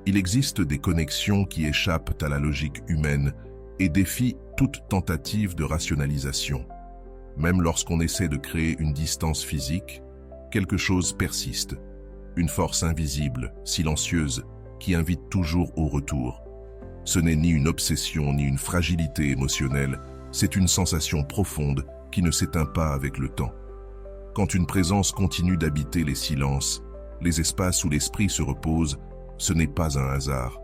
Il existe des connexions qui échappent à la logique humaine et défient toute tentative de rationalisation. Même lorsqu'on essaie de créer une distance physique, quelque chose persiste. Une force invisible, silencieuse, qui invite toujours au retour. Ce n'est ni une obsession ni une fragilité émotionnelle, c'est une sensation profonde qui ne s'éteint pas avec le temps. Quand une présence continue d'habiter les silences, les espaces où l'esprit se repose, ce n'est pas un hasard.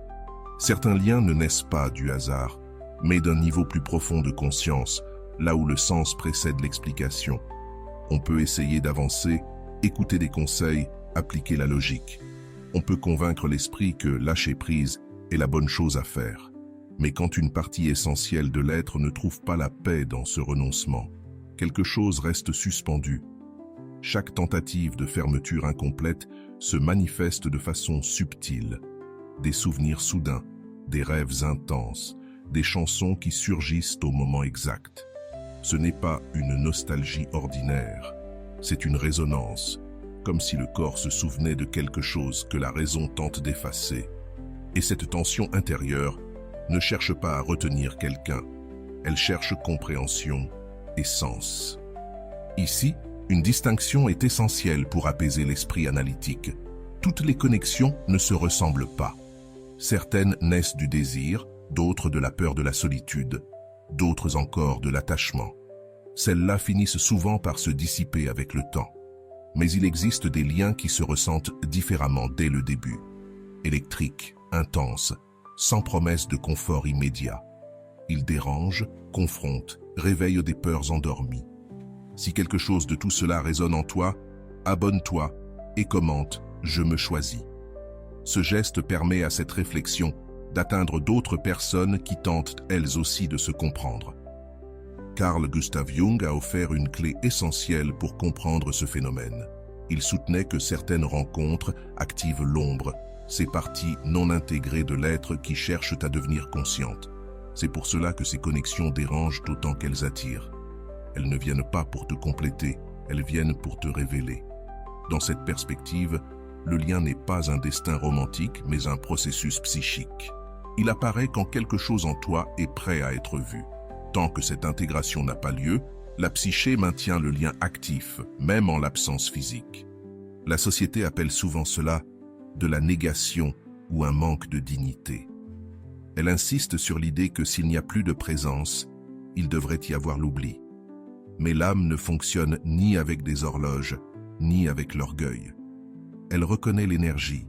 Certains liens ne naissent pas du hasard, mais d'un niveau plus profond de conscience, là où le sens précède l'explication. On peut essayer d'avancer, écouter des conseils, appliquer la logique. On peut convaincre l'esprit que lâcher prise est la bonne chose à faire. Mais quand une partie essentielle de l'être ne trouve pas la paix dans ce renoncement, quelque chose reste suspendu. Chaque tentative de fermeture incomplète se manifeste de façon subtile. Des souvenirs soudains, des rêves intenses, des chansons qui surgissent au moment exact. Ce n'est pas une nostalgie ordinaire, c'est une résonance, comme si le corps se souvenait de quelque chose que la raison tente d'effacer. Et cette tension intérieure ne cherche pas à retenir quelqu'un, elle cherche compréhension et sens. Ici, une distinction est essentielle pour apaiser l'esprit analytique. Toutes les connexions ne se ressemblent pas. Certaines naissent du désir, d'autres de la peur de la solitude, d'autres encore de l'attachement. Celles-là finissent souvent par se dissiper avec le temps. Mais il existe des liens qui se ressentent différemment dès le début. Électriques, intenses, sans promesse de confort immédiat. Ils dérangent, confrontent, réveillent des peurs endormies. Si quelque chose de tout cela résonne en toi, abonne-toi et commente « Je me choisis ». Ce geste permet à cette réflexion d'atteindre d'autres personnes qui tentent elles aussi de se comprendre. Carl Gustav Jung a offert une clé essentielle pour comprendre ce phénomène. Il soutenait que certaines rencontres activent l'ombre, ces parties non intégrées de l'être qui cherchent à devenir conscientes. C'est pour cela que ces connexions dérangent autant qu'elles attirent. Elles ne viennent pas pour te compléter, elles viennent pour te révéler. Dans cette perspective, le lien n'est pas un destin romantique, mais un processus psychique. Il apparaît quand quelque chose en toi est prêt à être vu. Tant que cette intégration n'a pas lieu, la psyché maintient le lien actif, même en l'absence physique. La société appelle souvent cela de la négation ou un manque de dignité. Elle insiste sur l'idée que s'il n'y a plus de présence, il devrait y avoir l'oubli. Mais l'âme ne fonctionne ni avec des horloges, ni avec l'orgueil. Elle reconnaît l'énergie,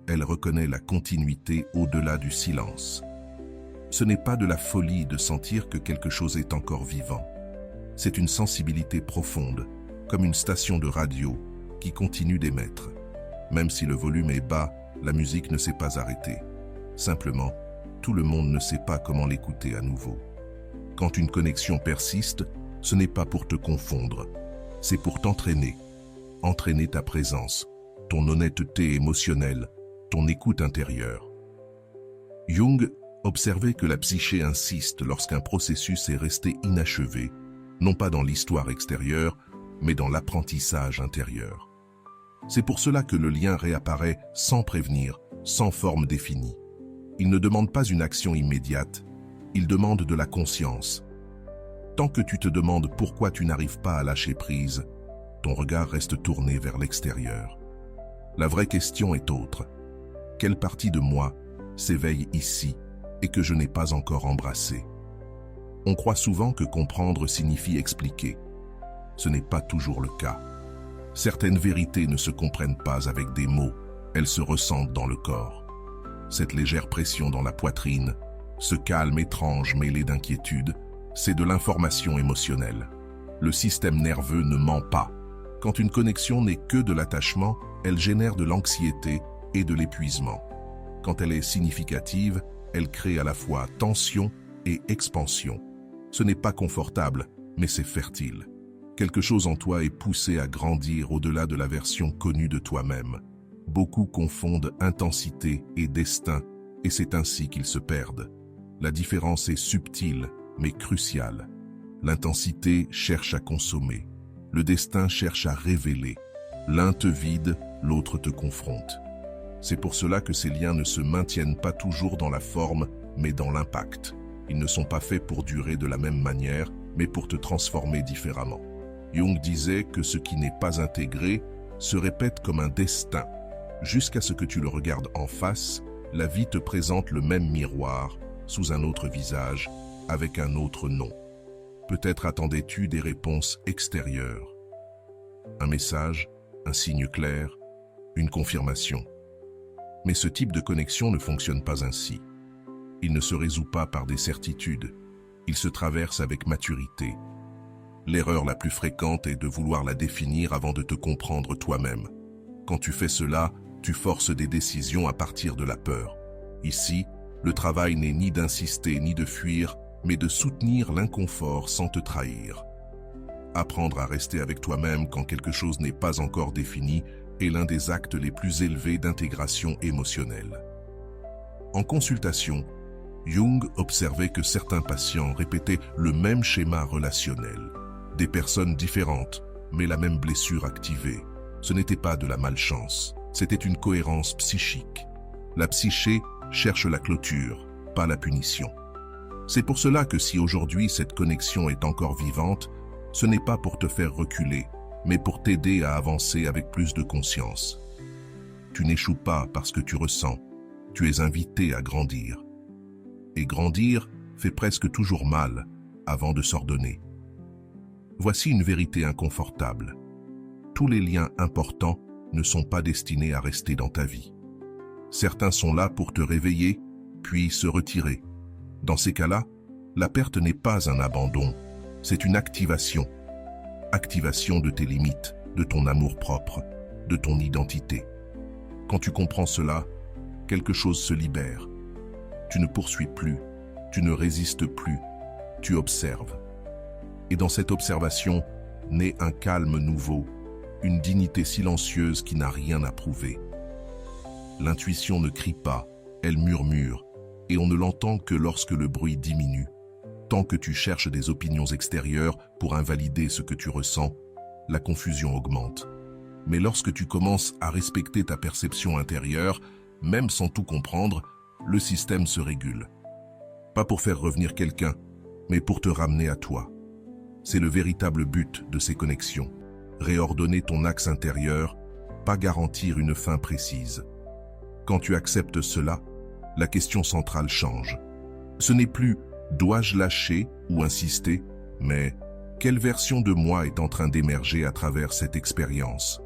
elle reconnaît la continuité au-delà du silence. Ce n'est pas de la folie de sentir que quelque chose est encore vivant. C'est une sensibilité profonde, comme une station de radio qui continue d'émettre. Même si le volume est bas, la musique ne s'est pas arrêtée. Simplement, tout le monde ne sait pas comment l'écouter à nouveau. Quand une connexion persiste, ce n'est pas pour te confondre, c'est pour t'entraîner. Entraîner ta présence, ton honnêteté émotionnelle, ton écoute intérieure. Jung observait que la psyché insiste lorsqu'un processus est resté inachevé, non pas dans l'histoire extérieure, mais dans l'apprentissage intérieur. C'est pour cela que le lien réapparaît sans prévenir, sans forme définie. Il ne demande pas une action immédiate, il demande de la conscience. Tant que tu te demandes pourquoi tu n'arrives pas à lâcher prise, ton regard reste tourné vers l'extérieur. La vraie question est autre. Quelle partie de moi s'éveille ici et que je n'ai pas encore embrassée? On croit souvent que comprendre signifie expliquer. Ce n'est pas toujours le cas. Certaines vérités ne se comprennent pas avec des mots, elles se ressentent dans le corps. Cette légère pression dans la poitrine, ce calme étrange mêlé d'inquiétude, c'est de l'information émotionnelle. Le système nerveux ne ment pas. Quand une connexion n'est que de l'attachement, elle génère de l'anxiété et de l'épuisement. Quand elle est significative, elle crée à la fois tension et expansion. Ce n'est pas confortable, mais c'est fertile. Quelque chose en toi est poussé à grandir au-delà de la version connue de toi-même. Beaucoup confondent intensité et destin, et c'est ainsi qu'ils se perdent. La différence est subtile, mais cruciale. L'intensité cherche à consommer. Le destin cherche à révéler. L'un te vide, l'autre te confronte. C'est pour cela que ces liens ne se maintiennent pas toujours dans la forme, mais dans l'impact. Ils ne sont pas faits pour durer de la même manière, mais pour te transformer différemment. Jung disait que ce qui n'est pas intégré se répète comme un destin. Jusqu'à ce que tu le regardes en face, la vie te présente le même miroir, sous un autre visage, avec un autre nom. Peut-être attendais-tu des réponses extérieures. Un message, un signe clair, une confirmation. Mais ce type de connexion ne fonctionne pas ainsi. Il ne se résout pas par des certitudes. Il se traverse avec maturité. L'erreur la plus fréquente est de vouloir la définir avant de te comprendre toi-même. Quand tu fais cela, tu forces des décisions à partir de la peur. Ici, le travail n'est ni d'insister ni de fuir, mais de soutenir l'inconfort sans te trahir. Apprendre à rester avec toi-même quand quelque chose n'est pas encore défini est l'un des actes les plus élevés d'intégration émotionnelle. En consultation, Jung observait que certains patients répétaient le même schéma relationnel. Des personnes différentes, mais la même blessure activée. Ce n'était pas de la malchance, c'était une cohérence psychique. La psyché cherche la clôture, pas la punition. C'est pour cela que si aujourd'hui cette connexion est encore vivante, ce n'est pas pour te faire reculer, mais pour t'aider à avancer avec plus de conscience. Tu n'échoues pas parce que tu ressens, tu es invité à grandir. Et grandir fait presque toujours mal avant de s'ordonner. Voici une vérité inconfortable. Tous les liens importants ne sont pas destinés à rester dans ta vie. Certains sont là pour te réveiller, puis se retirer. Dans ces cas-là, la perte n'est pas un abandon, c'est une activation. Activation de tes limites, de ton amour-propre, de ton identité. Quand tu comprends cela, quelque chose se libère. Tu ne poursuis plus, tu ne résistes plus, tu observes. Et dans cette observation, naît un calme nouveau, une dignité silencieuse qui n'a rien à prouver. L'intuition ne crie pas, elle murmure, et on ne l'entend que lorsque le bruit diminue. Tant que tu cherches des opinions extérieures pour invalider ce que tu ressens, la confusion augmente. Mais lorsque tu commences à respecter ta perception intérieure, même sans tout comprendre, le système se régule. Pas pour faire revenir quelqu'un, mais pour te ramener à toi. C'est le véritable but de ces connexions. Réordonner ton axe intérieur, pas garantir une fin précise. Quand tu acceptes cela, la question centrale change. Ce n'est plus « dois-je lâcher ou insister ?» mais « quelle version de moi est en train d'émerger à travers cette expérience ?»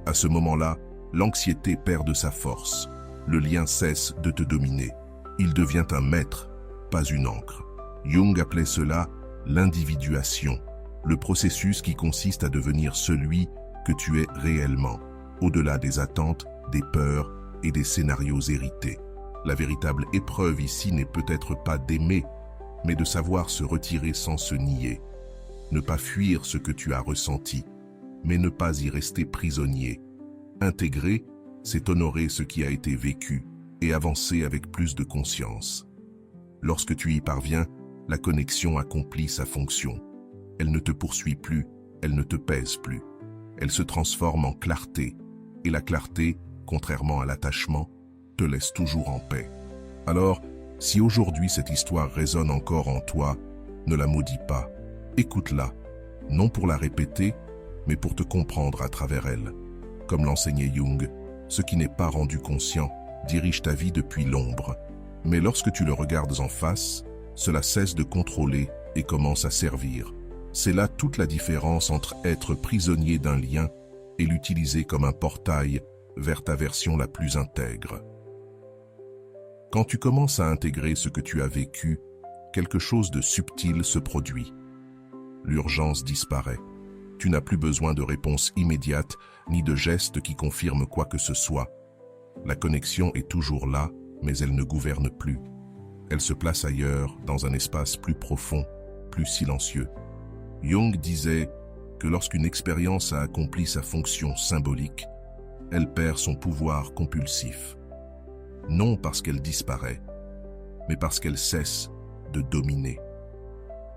À ce moment-là, l'anxiété perd de sa force. Le lien cesse de te dominer. Il devient un maître, pas une ancre. Jung appelait cela l'individuation, le processus qui consiste à devenir celui que tu es réellement, au-delà des attentes, des peurs et des scénarios hérités. La véritable épreuve ici n'est peut-être pas d'aimer, mais de savoir se retirer sans se nier. Ne pas fuir ce que tu as ressenti, mais ne pas y rester prisonnier. Intégrer, c'est honorer ce qui a été vécu et avancer avec plus de conscience. Lorsque tu y parviens, la connexion accomplit sa fonction. Elle ne te poursuit plus, elle ne te pèse plus. Elle se transforme en clarté, et la clarté, contrairement à l'attachement, te laisse toujours en paix. Alors, si aujourd'hui cette histoire résonne encore en toi, ne la maudis pas. Écoute-la, non pour la répéter, mais pour te comprendre à travers elle. Comme l'enseignait Jung, ce qui n'est pas rendu conscient dirige ta vie depuis l'ombre. Mais lorsque tu le regardes en face, cela cesse de contrôler et commence à servir. C'est là toute la différence entre être prisonnier d'un lien et l'utiliser comme un portail vers ta version la plus intègre. Quand tu commences à intégrer ce que tu as vécu, quelque chose de subtil se produit. L'urgence disparaît. Tu n'as plus besoin de réponses immédiates ni de gestes qui confirment quoi que ce soit. La connexion est toujours là, mais elle ne gouverne plus. Elle se place ailleurs, dans un espace plus profond, plus silencieux. Jung disait que lorsqu'une expérience a accompli sa fonction symbolique, elle perd son pouvoir compulsif. Non parce qu'elle disparaît, mais parce qu'elle cesse de dominer.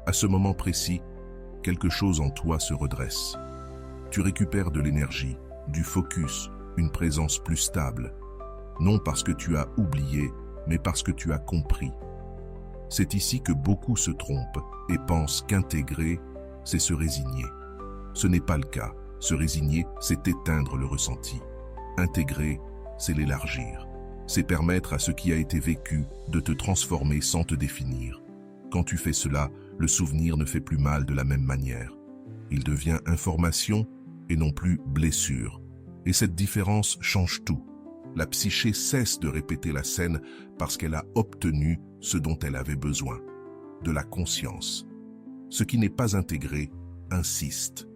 À ce moment précis, quelque chose en toi se redresse. Tu récupères de l'énergie, du focus, une présence plus stable. non parce que tu as oublié, mais parce que tu as compris. C'est ici que beaucoup se trompent et pensent qu'intégrer, c'est se résigner. Ce n'est pas le cas. Se résigner, c'est éteindre le ressenti. Intégrer, c'est l'élargir. C'est permettre à ce qui a été vécu de te transformer sans te définir. Quand tu fais cela, le souvenir ne fait plus mal de la même manière. Il devient information et non plus blessure. Et cette différence change tout. La psyché cesse de répéter la scène parce qu'elle a obtenu ce dont elle avait besoin, de la conscience. Ce qui n'est pas intégré insiste.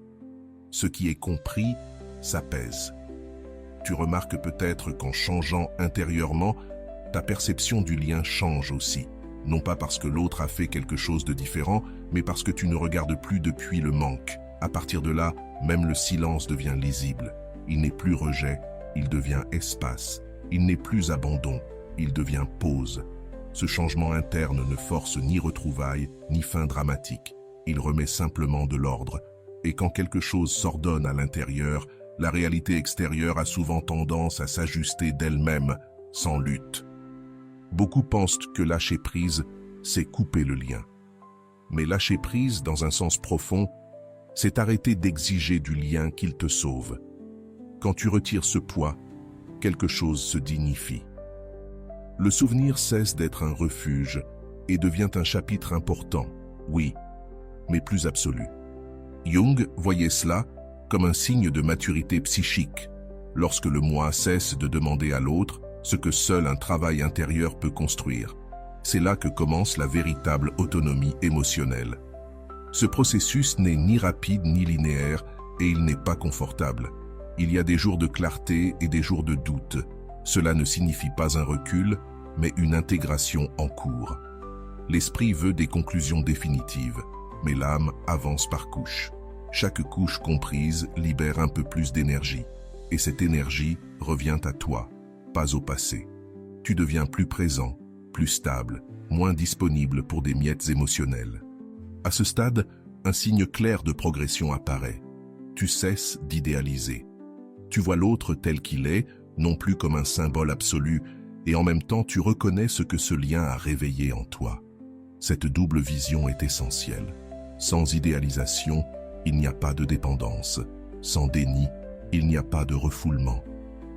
Ce qui est compris s'apaise. Tu remarques peut-être qu'en changeant intérieurement, ta perception du lien change aussi. Non pas parce que l'autre a fait quelque chose de différent, mais parce que tu ne regardes plus depuis le manque. À partir de là, même le silence devient lisible. Il n'est plus rejet, il devient espace. Il n'est plus abandon, il devient pause. Ce changement interne ne force ni retrouvailles, ni fin dramatique. Il remet simplement de l'ordre. Et quand quelque chose s'ordonne à l'intérieur, la réalité extérieure a souvent tendance à s'ajuster d'elle-même, sans lutte. Beaucoup pensent que lâcher prise, c'est couper le lien. Mais lâcher prise, dans un sens profond, c'est arrêter d'exiger du lien qu'il te sauve. Quand tu retires ce poids, quelque chose se dignifie. Le souvenir cesse d'être un refuge et devient un chapitre important, oui, mais plus absolu. Jung voyait cela comme un signe de maturité psychique, lorsque le moi cesse de demander à l'autre ce que seul un travail intérieur peut construire. C'est là que commence la véritable autonomie émotionnelle. Ce processus n'est ni rapide ni linéaire et il n'est pas confortable. Il y a des jours de clarté et des jours de doute. Cela ne signifie pas un recul, mais une intégration en cours. L'esprit veut des conclusions définitives, mais l'âme avance par couches. Chaque couche comprise libère un peu plus d'énergie, et cette énergie revient à toi, pas au passé. Tu deviens plus présent, plus stable, moins disponible pour des miettes émotionnelles. À ce stade, un signe clair de progression apparaît. Tu cesses d'idéaliser. Tu vois l'autre tel qu'il est, non plus comme un symbole absolu, et en même temps tu reconnais ce que ce lien a réveillé en toi. Cette double vision est essentielle. Sans idéalisation, il n'y a pas de dépendance. Sans déni, il n'y a pas de refoulement.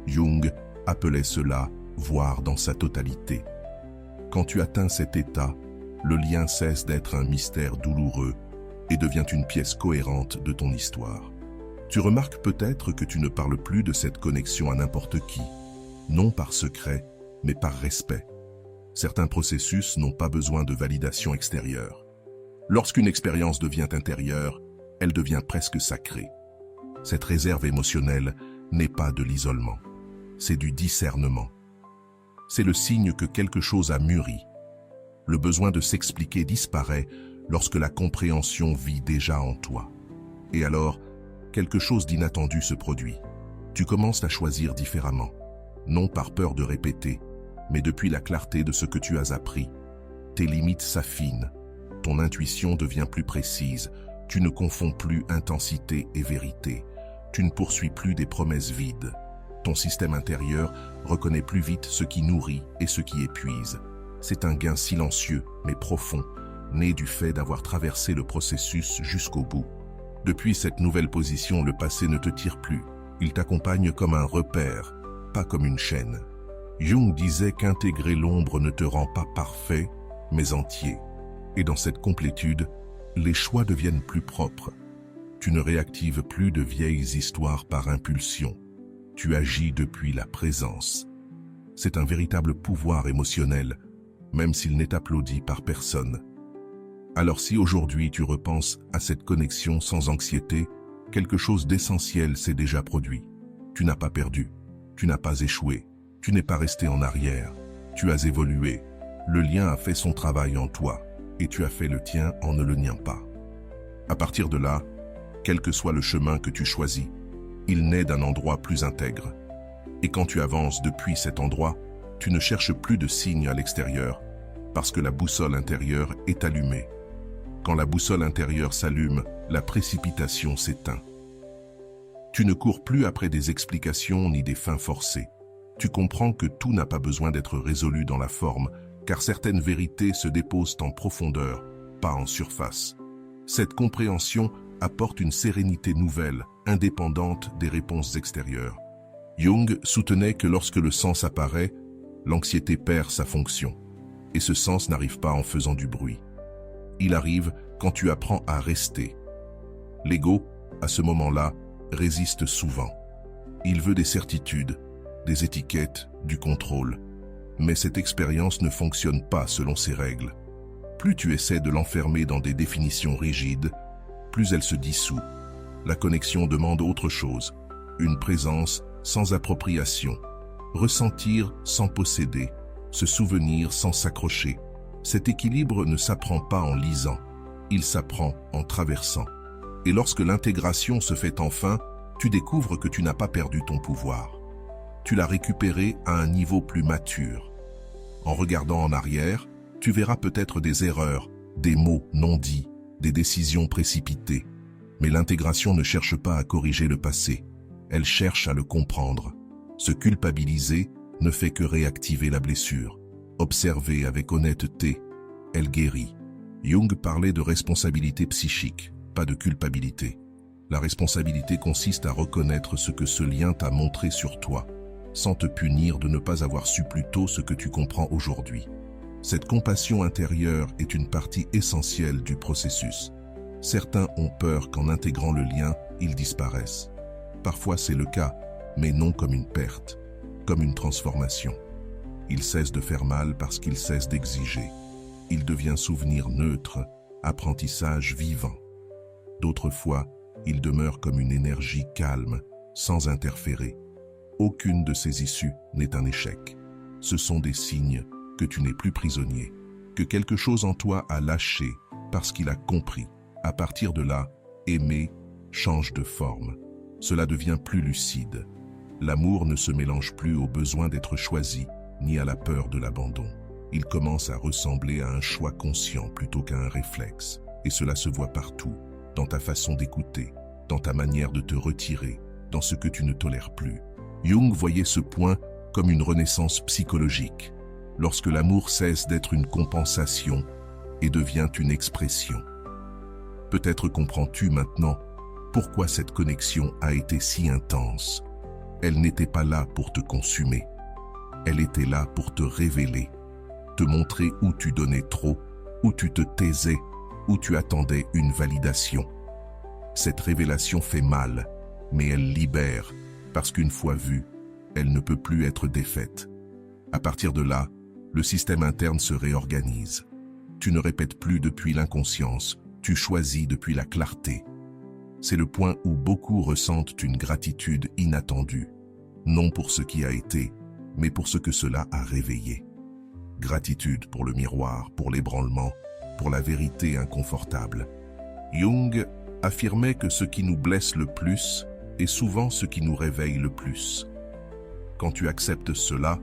Jung appelait cela « voir dans sa totalité ». Quand tu atteins cet état, le lien cesse d'être un mystère douloureux et devient une pièce cohérente de ton histoire. Tu remarques peut-être que tu ne parles plus de cette connexion à n'importe qui, non par secret, mais par respect. Certains processus n'ont pas besoin de validation extérieure. Lorsqu'une expérience devient intérieure, elle devient presque sacrée. Cette réserve émotionnelle n'est pas de l'isolement, c'est du discernement. C'est le signe que quelque chose a mûri. Le besoin de s'expliquer disparaît lorsque la compréhension vit déjà en toi. Et alors, quelque chose d'inattendu se produit. Tu commences à choisir différemment, non par peur de répéter, mais depuis la clarté de ce que tu as appris. Tes limites s'affinent, ton intuition devient plus précise, tu ne confonds plus intensité et vérité, tu ne poursuis plus des promesses vides. Ton système intérieur reconnaît plus vite ce qui nourrit et ce qui épuise. C'est un gain silencieux, mais profond, né du fait d'avoir traversé le processus jusqu'au bout. Depuis cette nouvelle position, le passé ne te tire plus. Il t'accompagne comme un repère, pas comme une chaîne. Jung disait qu'intégrer l'ombre ne te rend pas parfait, mais entier. Et dans cette complétude, les choix deviennent plus propres. Tu ne réactives plus de vieilles histoires par impulsion. Tu agis depuis la présence. C'est un véritable pouvoir émotionnel, même s'il n'est applaudi par personne. Alors si aujourd'hui tu repenses à cette connexion sans anxiété, quelque chose d'essentiel s'est déjà produit. Tu n'as pas perdu, tu n'as pas échoué, tu n'es pas resté en arrière, tu as évolué. Le lien a fait son travail en toi, et tu as fait le tien en ne le niant pas. À partir de là, quel que soit le chemin que tu choisis, il naît d'un endroit plus intègre. Et quand tu avances depuis cet endroit, tu ne cherches plus de signes à l'extérieur, parce que la boussole intérieure est allumée. Quand la boussole intérieure s'allume, la précipitation s'éteint. Tu ne cours plus après des explications ni des fins forcées. tu comprends que tout n'a pas besoin d'être résolu dans la forme, car certaines vérités se déposent en profondeur, pas en surface. Cette compréhension apporte une sérénité nouvelle, indépendante des réponses extérieures. Jung soutenait que lorsque le sens apparaît, l'anxiété perd sa fonction. Et ce sens n'arrive pas en faisant du bruit. Il arrive quand tu apprends à rester. L'ego, à ce moment-là, résiste souvent. Il veut des certitudes, des étiquettes, du contrôle. Mais cette expérience ne fonctionne pas selon ses règles. Plus tu essaies de l'enfermer dans des définitions rigides, plus elle se dissout. La connexion demande autre chose, une présence sans appropriation, ressentir sans posséder, se souvenir sans s'accrocher. Cet équilibre ne s'apprend pas en lisant, il s'apprend en traversant. Et lorsque l'intégration se fait enfin, tu découvres que tu n'as pas perdu ton pouvoir. Tu l'as récupéré à un niveau plus mature. En regardant en arrière, tu verras peut-être des erreurs, des mots non dits, des décisions précipitées. Mais l'intégration ne cherche pas à corriger le passé, elle cherche à le comprendre. Se culpabiliser ne fait que réactiver la blessure. Observer avec honnêteté, elle guérit. Jung parlait de responsabilité psychique, pas de culpabilité. La responsabilité consiste à reconnaître ce que ce lien t'a montré sur toi, sans te punir de ne pas avoir su plus tôt ce que tu comprends aujourd'hui. Cette compassion intérieure est une partie essentielle du processus. Certains ont peur qu'en intégrant le lien, ils disparaissent. Parfois c'est le cas, mais non comme une perte, comme une transformation. Il cesse de faire mal parce qu'il cesse d'exiger. Il devient souvenir neutre, apprentissage vivant. D'autres fois, il demeure comme une énergie calme, sans interférer. Aucune de ces issues n'est un échec. Ce sont des signes que tu n'es plus prisonnier, que quelque chose en toi a lâché parce qu'il a compris. À partir de là, aimer change de forme. Cela devient plus lucide. L'amour ne se mélange plus au besoin d'être choisi, ni à la peur de l'abandon. Il commence à ressembler à un choix conscient plutôt qu'à un réflexe. Et cela se voit partout, dans ta façon d'écouter, dans ta manière de te retirer, dans ce que tu ne tolères plus. Jung voyait ce point comme une renaissance psychologique, lorsque l'amour cesse d'être une compensation et devient une expression. Peut-être comprends-tu maintenant pourquoi cette connexion a été si intense. Elle n'était pas là pour te consumer. Elle était là pour te révéler, te montrer où tu donnais trop, où tu te taisais, où tu attendais une validation. Cette révélation fait mal, mais elle libère, parce qu'une fois vue, elle ne peut plus être défaite. À partir de là, le système interne se réorganise. Tu ne répètes plus depuis l'inconscience, tu choisis depuis la clarté. C'est le point où beaucoup ressentent une gratitude inattendue, non pour ce qui a été, mais pour ce que cela a réveillé. Gratitude pour le miroir, pour l'ébranlement, pour la vérité inconfortable. Jung affirmait que ce qui nous blesse le plus est souvent ce qui nous réveille le plus. Quand tu acceptes cela,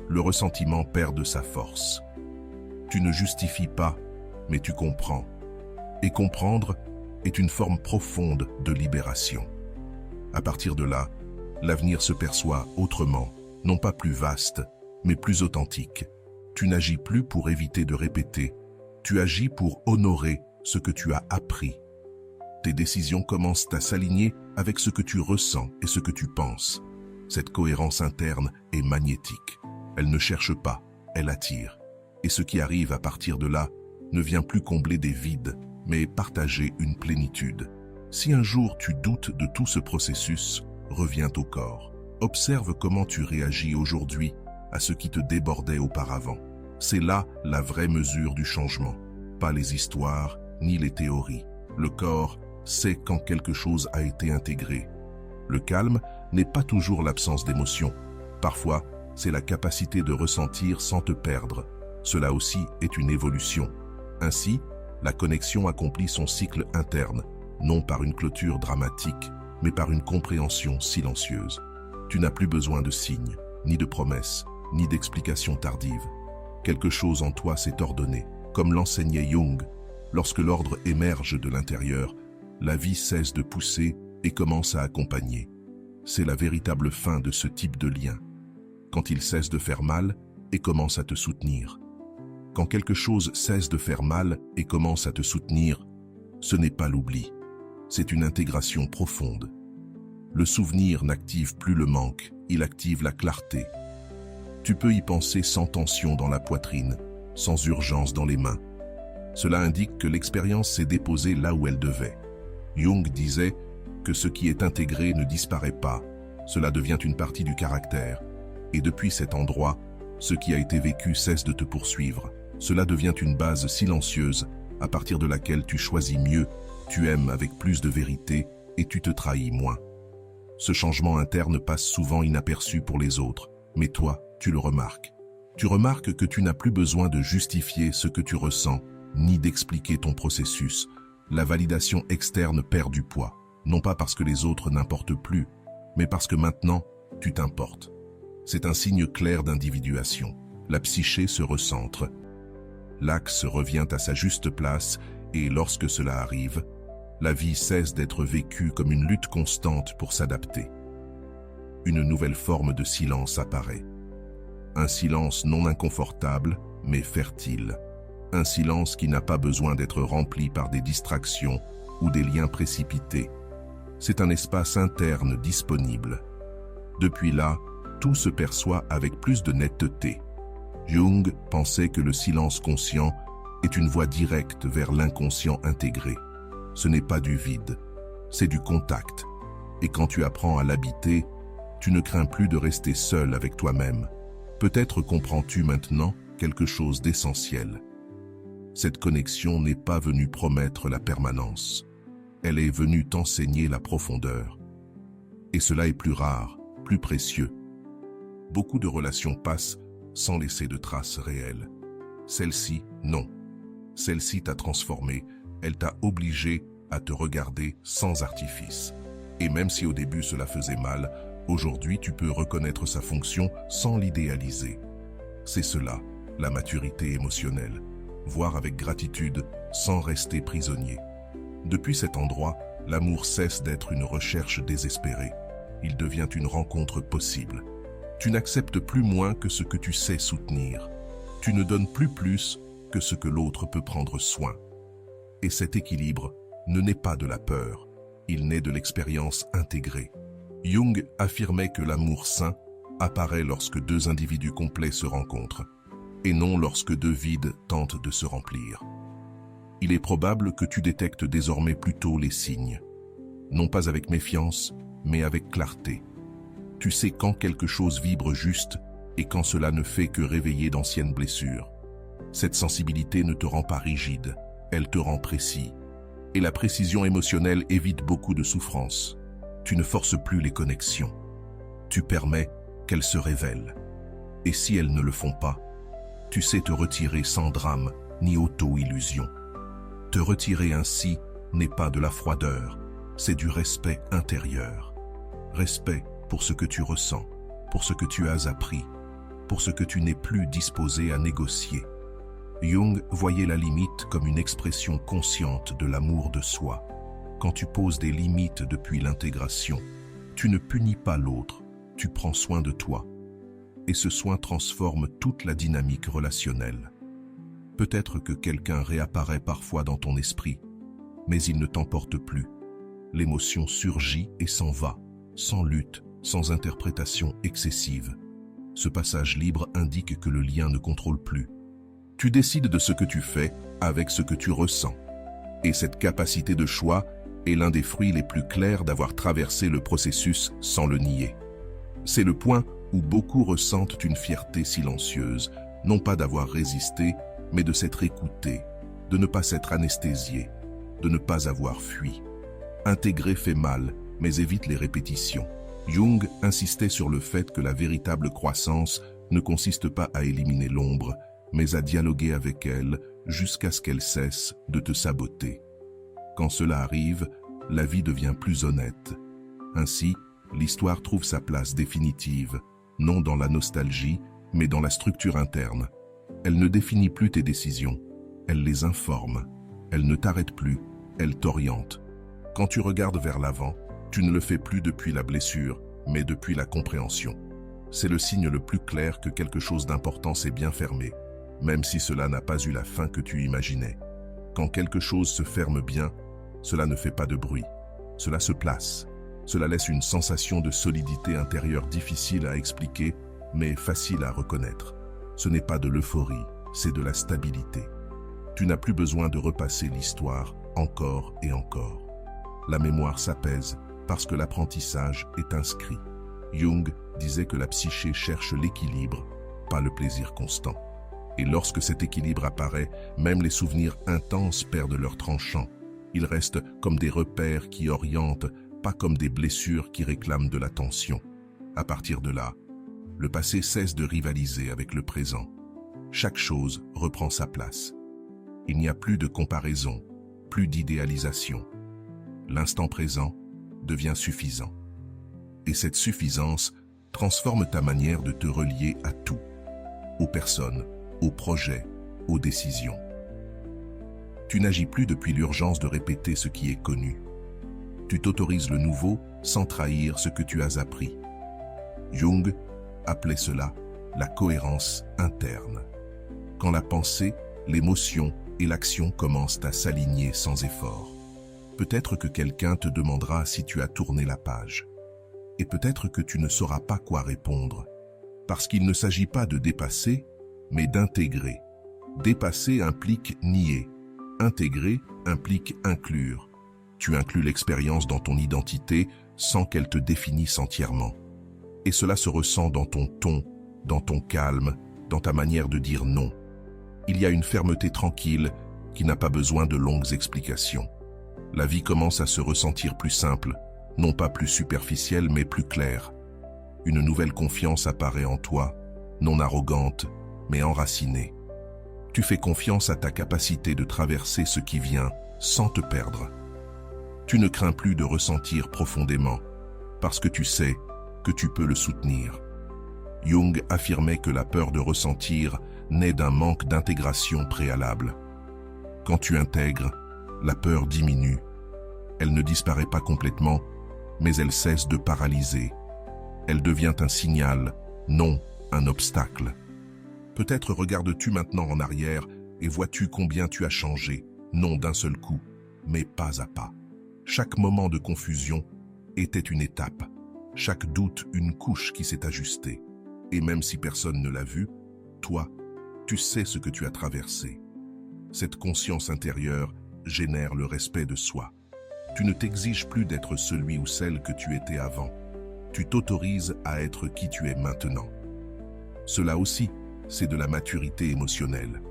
le ressentiment perd de sa force. Tu ne justifies pas, mais tu comprends. Et comprendre est une forme profonde de libération. À partir de là, l'avenir se perçoit autrement, non pas plus vaste, mais plus authentique. Tu n'agis plus pour éviter de répéter, tu agis pour honorer ce que tu as appris. Tes décisions commencent à s'aligner avec ce que tu ressens et ce que tu penses. Cette cohérence interne est magnétique. Elle ne cherche pas, elle attire. Et ce qui arrive à partir de là ne vient plus combler des vides, mais partager une plénitude. Si un jour tu doutes de tout ce processus, reviens au corps. Observe comment tu réagis aujourd'hui à ce qui te débordait auparavant. C'est là la vraie mesure du changement, pas les histoires ni les théories. Le corps sait quand quelque chose a été intégré. Le calme n'est pas toujours l'absence d'émotion. Parfois, c'est la capacité de ressentir sans te perdre. Cela aussi est une évolution. Ainsi, la connexion accomplit son cycle interne, non par une clôture dramatique, mais par une compréhension silencieuse. Tu n'as plus besoin de signes, ni de promesses, ni d'explications tardives. Quelque chose en toi s'est ordonné, comme l'enseignait Jung. Lorsque l'ordre émerge de l'intérieur, la vie cesse de pousser et commence à accompagner. C'est la véritable fin de ce type de lien. quand il cesse de faire mal et commence à te soutenir. Quand quelque chose cesse de faire mal et commence à te soutenir, ce n'est pas l'oubli, c'est une intégration profonde. Le souvenir n'active plus le manque, il active la clarté. Tu peux y penser sans tension dans la poitrine, sans urgence dans les mains. Cela indique que l'expérience s'est déposée là où elle devait. Jung disait que ce qui est intégré ne disparaît pas, cela devient une partie du caractère. Et depuis cet endroit, ce qui a été vécu cesse de te poursuivre. Cela devient une base silencieuse à partir de laquelle tu choisis mieux, tu aimes avec plus de vérité et tu te trahis moins. Ce changement interne passe souvent inaperçu pour les autres, mais toi, tu le remarques. Tu remarques que tu n'as plus besoin de justifier ce que tu ressens, ni d'expliquer ton processus. La validation externe perd du poids, non pas parce que les autres n'importent plus, mais parce que maintenant, tu t'importes. C'est un signe clair d'individuation. La psyché se recentre. L'axe revient à sa juste place et lorsque cela arrive, la vie cesse d'être vécue comme une lutte constante pour s'adapter. Une nouvelle forme de silence apparaît. Un silence non inconfortable, mais fertile. Un silence qui n'a pas besoin d'être rempli par des distractions ou des liens précipités. C'est un espace interne disponible. Depuis là, tout se perçoit avec plus de netteté. Jung pensait que le silence conscient est une voie directe vers l'inconscient intégré. Ce n'est pas du vide, c'est du contact. Et quand tu apprends à l'habiter, tu ne crains plus de rester seul avec toi-même. Peut-être comprends-tu maintenant quelque chose d'essentiel. Cette connexion n'est pas venue promettre la permanence. Elle est venue t'enseigner la profondeur. Et cela est plus rare, plus précieux. Beaucoup de relations passent sans laisser de traces réelles. Celle-ci, non. Celle-ci t'a transformé, elle t'a obligé à te regarder sans artifice. Et même si au début cela faisait mal, aujourd'hui tu peux reconnaître sa fonction sans l'idéaliser. C'est cela, la maturité émotionnelle. Voir avec gratitude sans rester prisonnier. Depuis cet endroit, l'amour cesse d'être une recherche désespérée. Il devient une rencontre possible. Tu n'acceptes plus moins que ce que tu sais soutenir. Tu ne donnes plus que ce que l'autre peut prendre soin. Et cet équilibre ne naît pas de la peur, il naît de l'expérience intégrée. Jung affirmait que l'amour sain apparaît lorsque deux individus complets se rencontrent, et non lorsque deux vides tentent de se remplir. Il est probable que tu détectes désormais plutôt les signes, non pas avec méfiance, mais avec clarté. Tu sais quand quelque chose vibre juste et quand cela ne fait que réveiller d'anciennes blessures. Cette sensibilité ne te rend pas rigide, elle te rend précis. Et la précision émotionnelle évite beaucoup de souffrance. Tu ne forces plus les connexions. Tu permets qu'elles se révèlent. Et si elles ne le font pas, tu sais te retirer sans drame ni auto-illusion. Te retirer ainsi n'est pas de la froideur, c'est du respect intérieur. Respect pour ce que tu ressens, pour ce que tu as appris, pour ce que tu n'es plus disposé à négocier. Jung voyait la limite comme une expression consciente de l'amour de soi. Quand tu poses des limites depuis l'intégration, tu ne punis pas l'autre, tu prends soin de toi. Et ce soin transforme toute la dynamique relationnelle. Peut-être que quelqu'un réapparaît parfois dans ton esprit, mais il ne t'emporte plus. L'émotion surgit et s'en va, sans lutte, sans interprétation excessive. Ce passage libre indique que le lien ne contrôle plus. Tu décides de ce que tu fais avec ce que tu ressens. Et cette capacité de choix est l'un des fruits les plus clairs d'avoir traversé le processus sans le nier. C'est le point où beaucoup ressentent une fierté silencieuse, non pas d'avoir résisté, mais de s'être écouté, de ne pas s'être anesthésié, de ne pas avoir fui. Intégrer fait mal, mais évite les répétitions. Jung insistait sur le fait que la véritable croissance ne consiste pas à éliminer l'ombre, mais à dialoguer avec elle jusqu'à ce qu'elle cesse de te saboter. Quand cela arrive, la vie devient plus honnête. Ainsi, l'histoire trouve sa place définitive, non dans la nostalgie, mais dans la structure interne. Elle ne définit plus tes décisions, elle les informe. Elle ne t'arrête plus, elle t'oriente. Quand tu regardes vers l'avant, tu ne le fais plus depuis la blessure, mais depuis la compréhension. c'est le signe le plus clair que quelque chose d'important s'est bien fermé, même si cela n'a pas eu la fin que tu imaginais. Quand quelque chose se ferme bien, cela ne fait pas de bruit, cela se place. Cela laisse une sensation de solidité intérieure difficile à expliquer, mais facile à reconnaître. Ce n'est pas de l'euphorie, c'est de la stabilité. Tu n'as plus besoin de repasser l'histoire encore et encore. La mémoire s'apaise parce que l'apprentissage est inscrit. Jung disait que la psyché cherche l'équilibre, pas le plaisir constant. Et lorsque cet équilibre apparaît, même les souvenirs intenses perdent leur tranchant. Ils restent comme des repères qui orientent, pas comme des blessures qui réclament de l'attention. À partir de là, le passé cesse de rivaliser avec le présent. Chaque chose reprend sa place. Il n'y a plus de comparaison, plus d'idéalisation. L'instant présent devient suffisant. Et cette suffisance transforme ta manière de te relier à tout, aux personnes, aux projets, aux décisions. Tu n'agis plus depuis l'urgence de répéter ce qui est connu. Tu t'autorises le nouveau sans trahir ce que tu as appris. Jung appelait cela la cohérence interne. Quand la pensée, l'émotion et l'action commencent à s'aligner sans effort. Peut-être que quelqu'un te demandera si tu as tourné la page. Et peut-être que tu ne sauras pas quoi répondre. Parce qu'il ne s'agit pas de dépasser, mais d'intégrer. Dépasser implique nier. Intégrer implique inclure. Tu inclus l'expérience dans ton identité sans qu'elle te définisse entièrement. Et cela se ressent dans ton ton, dans ton calme, dans ta manière de dire non. Il y a une fermeté tranquille qui n'a pas besoin de longues explications. La vie commence à se ressentir plus simple, non pas plus superficielle mais plus claire. Une nouvelle confiance apparaît en toi, non arrogante, mais enracinée. Tu fais confiance à ta capacité de traverser ce qui vient sans te perdre. Tu ne crains plus de ressentir profondément, parce que tu sais que tu peux le soutenir. Jung affirmait que la peur de ressentir naît d'un manque d'intégration préalable. Quand tu intègres, la peur diminue. Elle ne disparaît pas complètement, mais elle cesse de paralyser. Elle devient un signal, non un obstacle. Peut-être regardes-tu maintenant en arrière et vois-tu combien tu as changé, non d'un seul coup, mais pas à pas. Chaque moment de confusion était une étape, chaque doute une couche qui s'est ajustée. Et même si personne ne l'a vu, toi, tu sais ce que tu as traversé. Cette conscience intérieure génère le respect de soi. Tu ne t'exiges plus d'être celui ou celle que tu étais avant. Tu t'autorises à être qui tu es maintenant. Cela aussi, c'est de la maturité émotionnelle.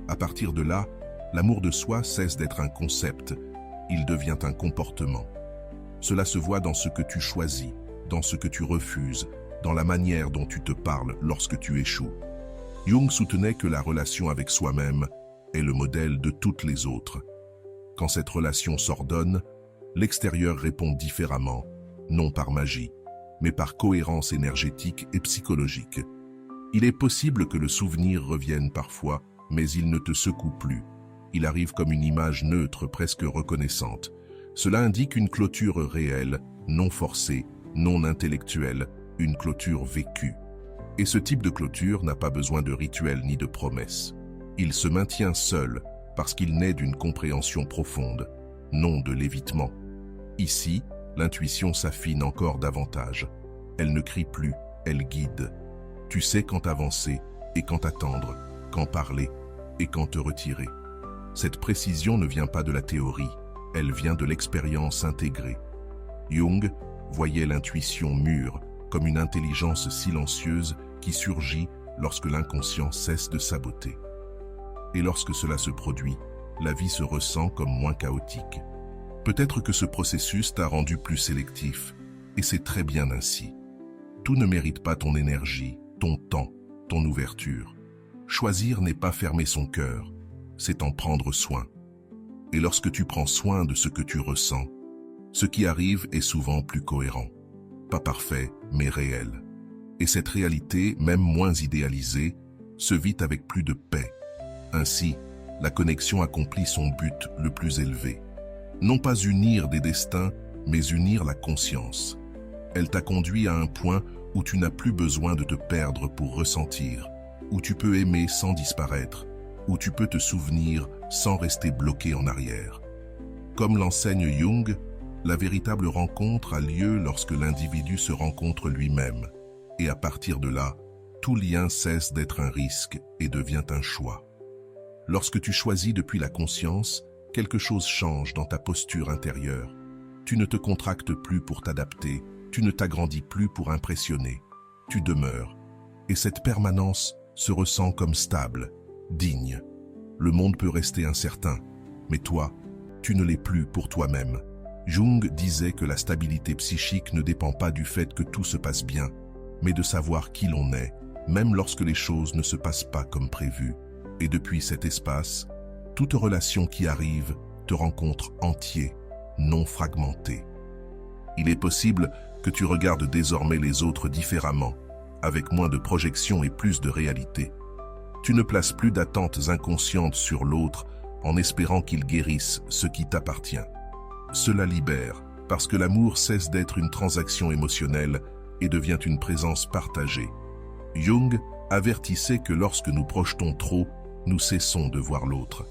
À partir de là, l'amour de soi cesse d'être un concept, il devient un comportement. Cela se voit dans ce que tu choisis, dans ce que tu refuses, dans la manière dont tu te parles lorsque tu échoues. Jung soutenait que la relation avec soi-même est le modèle de toutes les autres. Quand cette relation s'ordonne, l'extérieur répond différemment, non par magie, mais par cohérence énergétique et psychologique. Il est possible que le souvenir revienne parfois, mais il ne te secoue plus. Il arrive comme une image neutre, presque reconnaissante. Cela indique une clôture réelle, non forcée, non intellectuelle, une clôture vécue. Et ce type de clôture n'a pas besoin de rituel ni de promesses. Il se maintient seul parce qu'il naît d'une compréhension profonde, non de l'évitement. Ici, l'intuition s'affine encore davantage. Elle ne crie plus, elle guide. Tu sais quand avancer et quand attendre, quand parler et quand te retirer. Cette précision ne vient pas de la théorie, elle vient de l'expérience intégrée. Jung voyait l'intuition mûre comme une intelligence silencieuse qui surgit lorsque l'inconscient cesse de saboter. Et lorsque cela se produit, la vie se ressent comme moins chaotique. Peut-être que ce processus t'a rendu plus sélectif, et c'est très bien ainsi. Tout ne mérite pas ton énergie, ton temps, ton ouverture. Choisir n'est pas fermer son cœur, c'est en prendre soin. Et lorsque tu prends soin de ce que tu ressens, ce qui arrive est souvent plus cohérent. Pas parfait, mais réel. Et cette réalité, même moins idéalisée, se vit avec plus de paix. Ainsi, la connexion accomplit son but le plus élevé. Non pas unir des destins, mais unir la conscience. Elle t'a conduit à un point où tu n'as plus besoin de te perdre pour ressentir, où tu peux aimer sans disparaître, où tu peux te souvenir sans rester bloqué en arrière. Comme l'enseigne Jung, la véritable rencontre a lieu lorsque l'individu se rencontre lui-même, et à partir de là, tout lien cesse d'être un risque et devient un choix. Lorsque tu choisis depuis la conscience, quelque chose change dans ta posture intérieure. Tu ne te contractes plus pour t'adapter, tu ne t'agrandis plus pour impressionner. Tu demeures, et cette permanence se ressent comme stable, digne. Le monde peut rester incertain, mais toi, tu ne l'es plus pour toi-même. Jung disait que la stabilité psychique ne dépend pas du fait que tout se passe bien, mais de savoir qui l'on est, même lorsque les choses ne se passent pas comme prévu. Et depuis cet espace, toute relation qui arrive te rencontre entier, non fragmenté. Il est possible que tu regardes désormais les autres différemment, avec moins de projection et plus de réalité. Tu ne places plus d'attentes inconscientes sur l'autre en espérant qu'il guérisse ce qui t'appartient. Cela libère, parce que l'amour cesse d'être une transaction émotionnelle et devient une présence partagée. Jung avertissait que lorsque nous projetons trop, nous cessons de voir l'autre.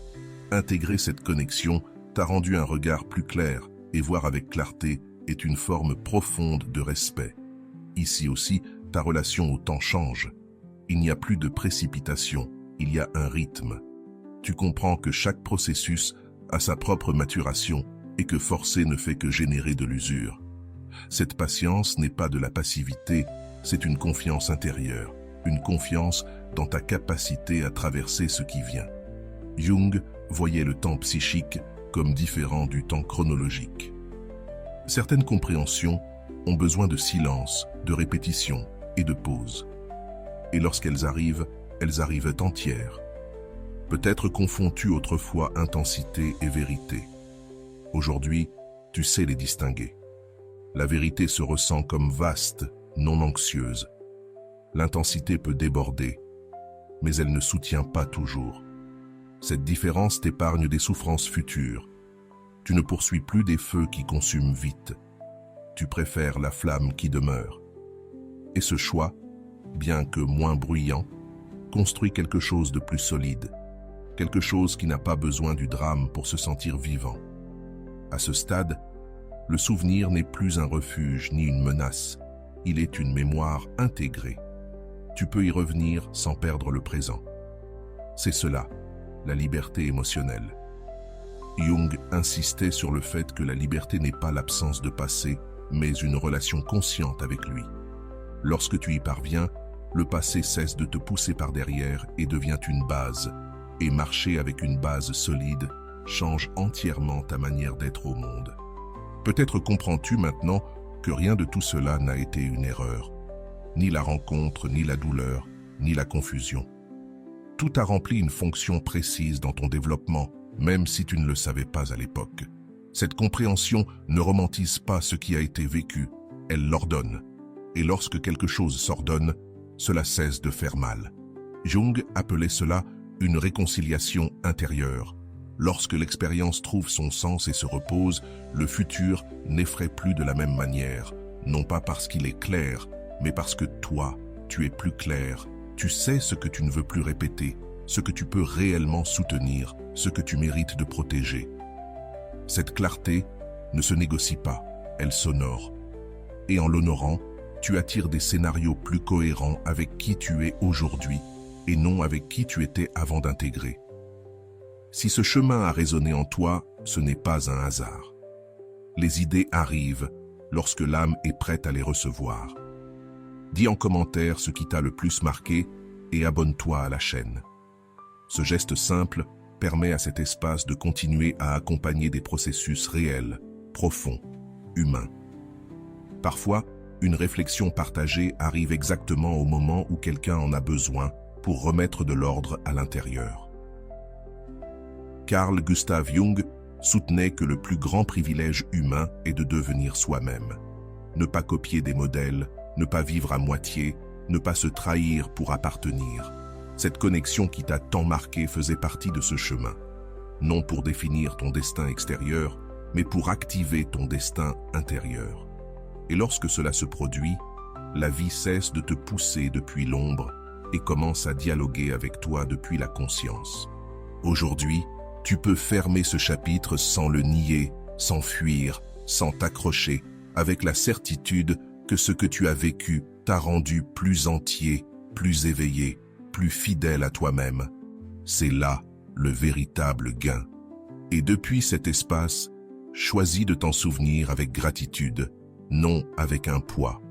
Intégrer cette connexion t'a rendu un regard plus clair, et voir avec clarté est une forme profonde de respect. Ici aussi, ta relation au temps change. Il n'y a plus de précipitation, il y a un rythme. Tu comprends que chaque processus a sa propre maturation et que forcer ne fait que générer de l'usure. Cette patience n'est pas de la passivité, c'est une confiance intérieure, une confiance dans ta capacité à traverser ce qui vient. Jung voyait le temps psychique comme différent du temps chronologique. Certaines compréhensions ont besoin de silence, de répétition et de pause. Et lorsqu'elles arrivent entières. Peut-être confonds-tu autrefois intensité et vérité. Aujourd'hui, tu sais les distinguer. La vérité se ressent comme vaste, non anxieuse. L'intensité peut déborder, mais elle ne soutient pas toujours. Cette différence t'épargne des souffrances futures. Tu ne poursuis plus des feux qui consument vite. Tu préfères la flamme qui demeure. Et ce choix, bien que moins bruyant, construit quelque chose de plus solide, quelque chose qui n'a pas besoin du drame pour se sentir vivant. À ce stade, le souvenir n'est plus un refuge ni une menace, il est une mémoire intégrée. Tu peux y revenir sans perdre le présent. C'est cela, la liberté émotionnelle. Jung insistait sur le fait que la liberté n'est pas l'absence de passé, mais une relation consciente avec lui. Lorsque tu y parviens, le passé cesse de te pousser par derrière et devient une base. Et marcher avec une base solide change entièrement ta manière d'être au monde. Peut-être comprends-tu maintenant que rien de tout cela n'a été une erreur. Ni la rencontre, ni la douleur, ni la confusion. Tout a rempli une fonction précise dans ton développement, même si tu ne le savais pas à l'époque. Cette compréhension ne romantise pas ce qui a été vécu, elle l'ordonne. Et lorsque quelque chose s'ordonne, cela cesse de faire mal. Jung appelait cela une réconciliation intérieure. Lorsque l'expérience trouve son sens et se repose, le futur n'effraie plus de la même manière, non pas parce qu'il est clair, mais parce que toi, tu es plus clair. Tu sais ce que tu ne veux plus répéter, ce que tu peux réellement soutenir, ce que tu mérites de protéger. Cette clarté ne se négocie pas, elle s'honore. Et en l'honorant, tu attires des scénarios plus cohérents avec qui tu es aujourd'hui et non avec qui tu étais avant d'intégrer. Si ce chemin a résonné en toi, ce n'est pas un hasard. Les idées arrivent lorsque l'âme est prête à les recevoir. Dis en commentaire ce qui t'a le plus marqué et abonne-toi à la chaîne. Ce geste simple permet à cet espace de continuer à accompagner des processus réels, profonds, humains. Parfois, une réflexion partagée arrive exactement au moment où quelqu'un en a besoin pour remettre de l'ordre à l'intérieur. Carl Gustav Jung soutenait que le plus grand privilège humain est de devenir soi-même. Ne pas copier des modèles, ne pas vivre à moitié, ne pas se trahir pour appartenir. Cette connexion qui t'a tant marqué faisait partie de ce chemin. Non pour définir ton destin extérieur, mais pour activer ton destin intérieur. Et lorsque cela se produit, la vie cesse de te pousser depuis l'ombre et commence à dialoguer avec toi depuis la conscience. Aujourd'hui, tu peux fermer ce chapitre sans le nier, sans fuir, sans t'accrocher, avec la certitude que ce que tu as vécu t'a rendu plus entier, plus éveillé, plus fidèle à toi-même. C'est là le véritable gain. Et depuis cet espace, choisis de t'en souvenir avec gratitude, non avec un poids.